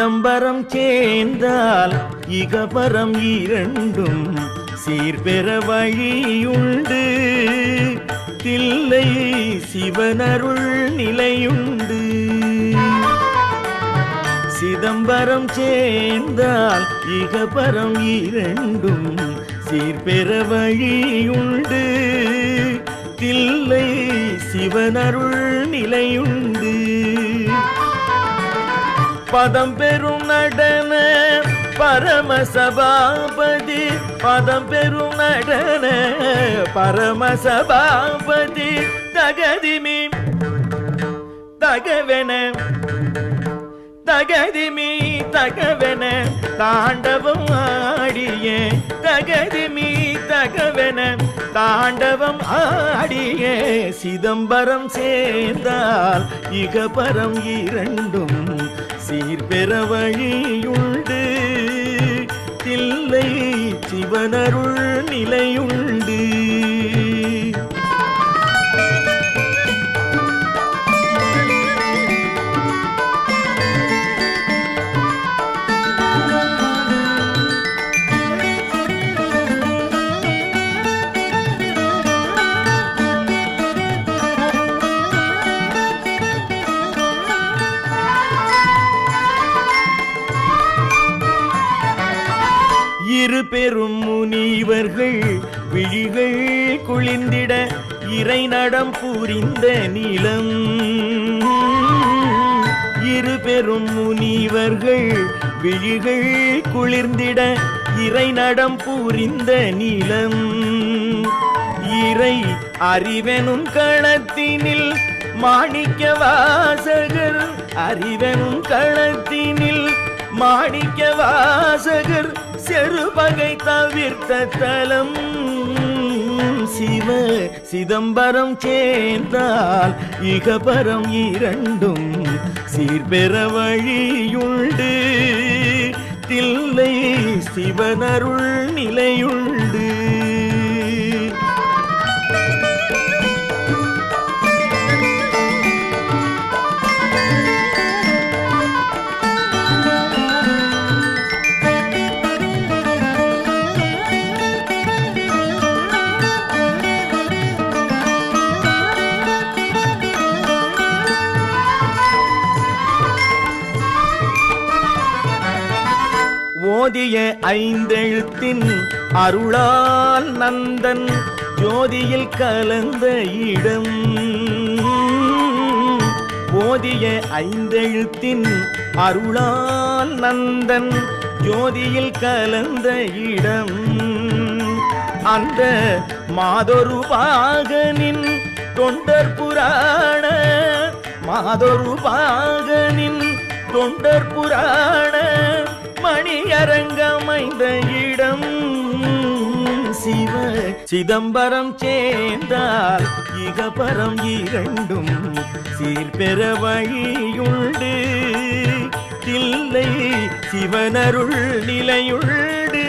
சிதம்பரம் சேர்ந்தால் இகபரம் இரண்டும் சீர்பெற வழியுண்டு. தில்லை சிவனருள் நிலையுண்டு. சிதம்பரம் சேர்ந்தால் இகபரம் இரண்டும் சீர்பெற வழியுண்டு. தில்லை சிவனருள் நிலையுண்டு. பதம் பெரும் நடன பரமசபாபதி, பதம் பெரும் நடன பரமசபாபதி, தகதிமி தகவென தகதிமி தகவென தாண்டவம் ஆடிய, தகதிமி தகவென தாண்டவம் ஆடிய. சிதம்பரம் சேர்ந்தால் இகபரம் இரண்டும் சீர்பெற வழியுண்டு. தில்லை சிவனருள் நிலையுண்டு. இரு பெரும் முனிவர்கள் விழிகள் குளிர்ந்திட இறை நடம் புரிந்த நிலம். இரு பெரும் முனிவர்கள் விழிகள் குளிர்ந்திட இறை நடம் புரிந்த நிலம். இறை அறிவெனும் களத்தினில் மாணிக்க வாசகர், அறிவெனும் களத்தினில் மாணிக்க வாசகர் செருபகை தவிர்த்த தலம். சிவ சிதம்பரம் சேர்ந்தால் இகபரம் இரண்டும் சீர்பெற வழியுண்டு. தில்லை சிவனருள் நிலையுண்டு. ஓதிய ஐந்தெழுத்தின் அருளால் நந்தன் ஜோதியில் கலந்த இடம். ஓதிய ஐந்தெழுத்தின் அருளால் நந்தன் ஜோதியில் கலந்த இடம். அந்த மாதொரு பாகனின் தொண்டர் புராண, மாதொரு பாகனின் தொண்டர் புராண மணியரங்கமைந்த இடம். சிவ சிதம்பரம் சேர்ந்தால் இகபரம் இரண்டும் சீர்பெற வழியுண்டு. தில்லை சிவனருள் நிலையுண்டு.